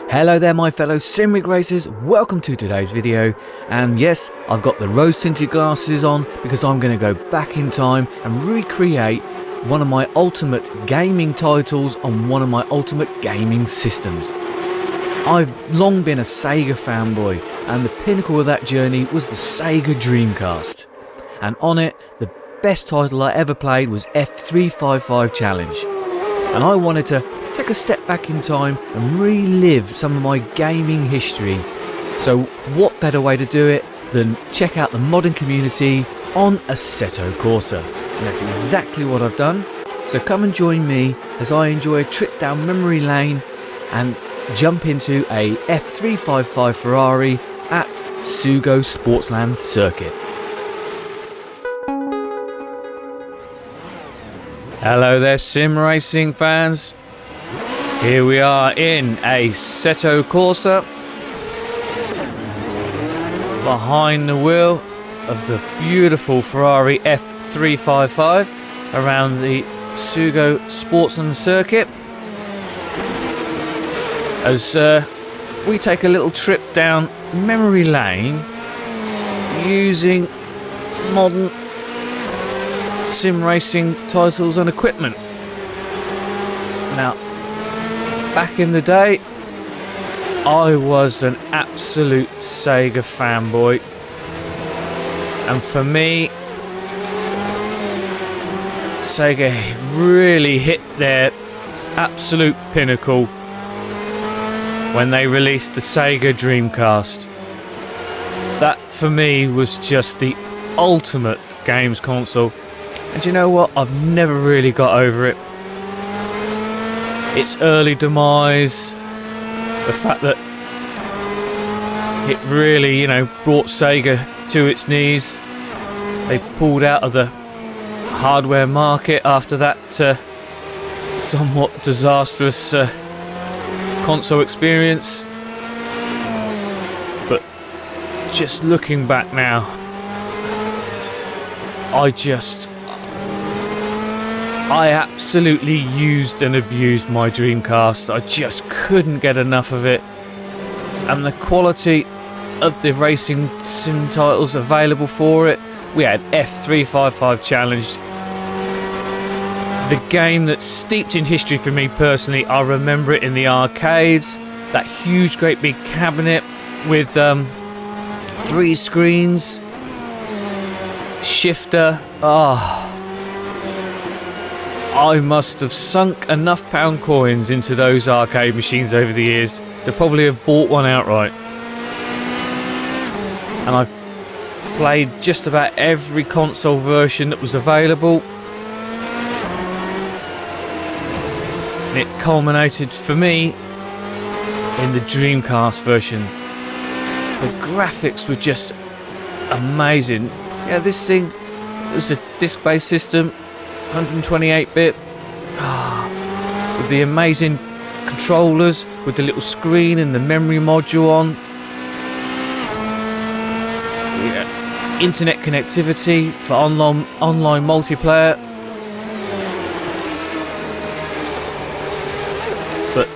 Hello there my fellow sim racers, welcome to today's video. And yes, I've got the rose tinted glasses on because I'm going to go back in time and recreate one of my ultimate gaming titles on one of my ultimate gaming systems. I've long been a Sega fanboy, and the pinnacle of that journey was the Sega Dreamcast. And on it, the best title I ever played was F355 Challenge. And I wanted to take a step back in time and relive some of my gaming history. So what better way to do it than check out the modding community on Assetto Corsa. And that's exactly what I've done. So come and join me as I enjoy a trip down memory lane and jump into a F355 Ferrari at Sugo Sports circuit. Hello there sim racing fans. Here we are in Assetto Corsa, behind the wheel of the beautiful Ferrari F355 around the Sugo Sports circuit, as we take a little trip down memory lane using modern sim racing titles and equipment. Now, back in the day, I was an absolute Sega fanboy, and for me, Sega really hit their absolute pinnacle when they released the Sega Dreamcast. That for me was just the ultimate games console, and you know what, I've never really got over it. Its early demise, the fact that it really, brought Sega to its knees. They pulled out of the hardware market after that somewhat disastrous console experience. But just looking back now, I absolutely used and abused my Dreamcast. I just couldn't get enough of it. And the quality of the racing sim titles available for it. We had F355 Challenge. The game that's steeped in history for me personally. I remember it in the arcades. That huge, great big cabinet with 3 screens. Shifter. I must have sunk enough pound coins into those arcade machines over the years to probably have bought one outright. And I've played just about every console version that was available. And it culminated for me in the Dreamcast version. The graphics were just amazing. Yeah, this thing, it was a disc-based system. 128-bit, with the amazing controllers, with the little screen and the memory module on. Yeah. Internet connectivity for online multiplayer. But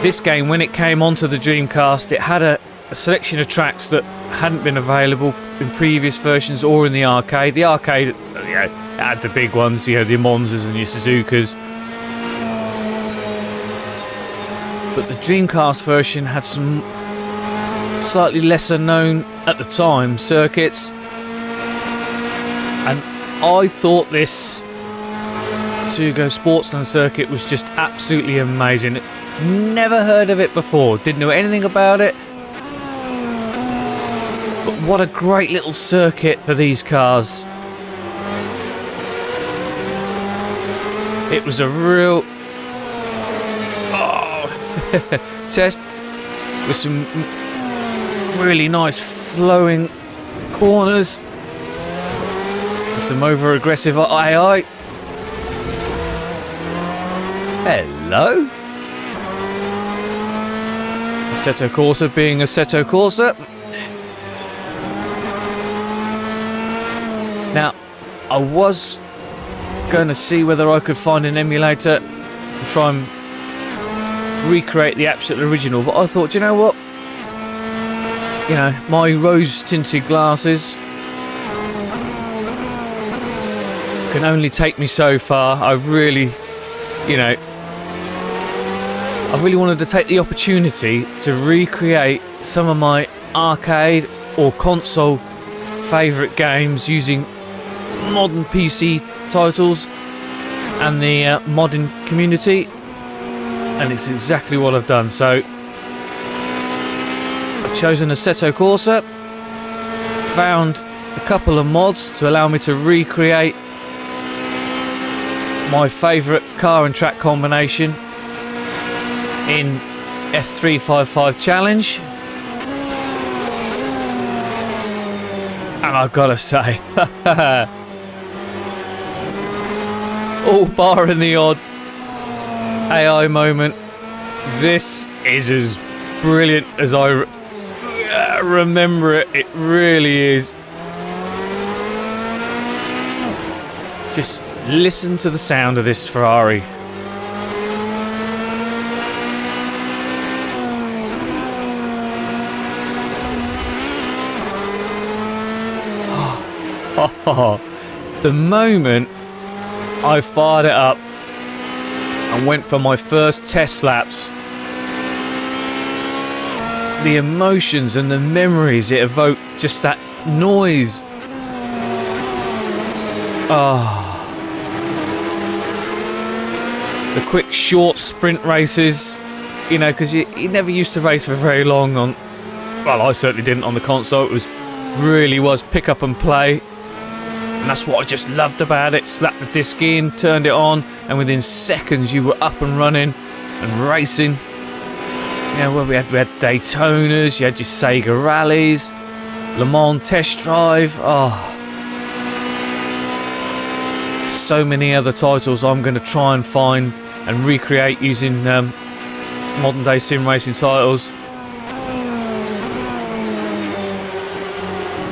this game, when it came onto the Dreamcast, it had a selection of tracks that hadn't been available in previous versions or in the arcade. The arcade, it had the big ones, the Monzas and your Suzukas. But the Dreamcast version had some slightly lesser known at the time circuits. And I thought this Sugo Sports circuit was just absolutely amazing. Never heard of it before, didn't know anything about it. But what a great little circuit for these cars. It was a real test with some really nice flowing corners and some over-aggressive AI. Hello? Assetto Corsa being Assetto Corsa. Now, I was going to see whether I could find an emulator and try and recreate the absolute original, but I thought, you know what? You know, my rose-tinted glasses can only take me so far. I've really, you know, I really wanted to take the opportunity to recreate some of my arcade or console favourite games using modern PC titles and the modding community, and it's exactly what I've done. So I've chosen Assetto Corsa, found a couple of mods to allow me to recreate my favourite car and track combination in F355 Challenge, and I've got to say, all barring the odd AI moment, this is as brilliant as I remember it. It really is. Just listen to the sound of this Ferrari. The moment I fired it up and went for my first test laps, the emotions and the memories it evoked, just that noise. The quick short sprint races, you know, because you never used to race for very long on, well, I certainly didn't on the console. It was really was pick up and play. And that's what I just loved about it. Slapped the disc in, turned it on, and within seconds you were up and running and racing. Yeah, well, we had Daytonas, you had your Sega rallies, Le Mans test drive. So many other titles I'm going to try and find and recreate using modern day sim racing titles.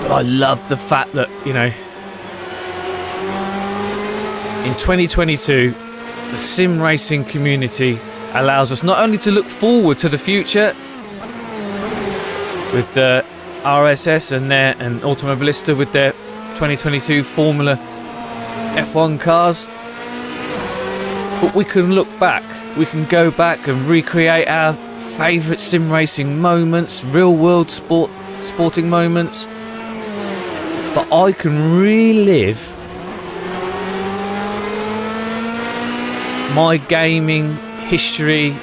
But I love the fact that, you know, in 2022, the sim racing community allows us not only to look forward to the future with RSS and Automobilista with their 2022 Formula F1 cars, but we can look back. We can go back and recreate our favourite sim racing moments, real world sporting moments. But I can relive my gaming history,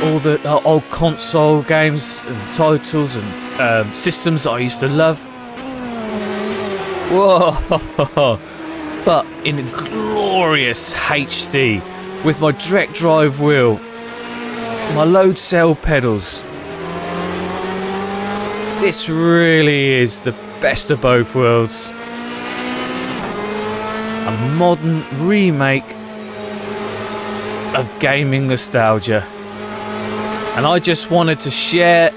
all the old console games and titles and systems that I used to love. Whoa! But in glorious HD with my direct drive wheel, my load cell pedals. This really is the best of both worlds. A modern remake of gaming nostalgia, and I just wanted to share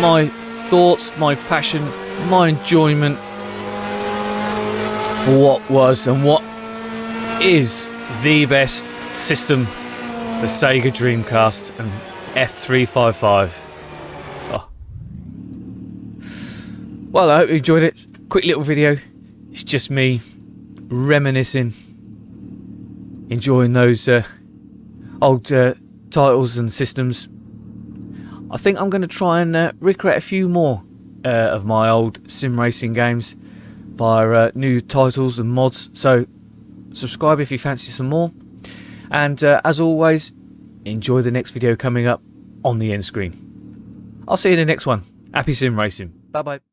my thoughts, my passion, my enjoyment for what was and what is the best system, the Sega Dreamcast and F355. Well, I hope you enjoyed it. Quick little video. It's just me reminiscing, enjoying those old titles and systems. I think I'm going to try and recreate a few more of my old sim racing games via new titles and mods. So subscribe if you fancy some more. And as always, enjoy the next video coming up on the end screen. I'll see you in the next one. Happy sim racing. Bye bye.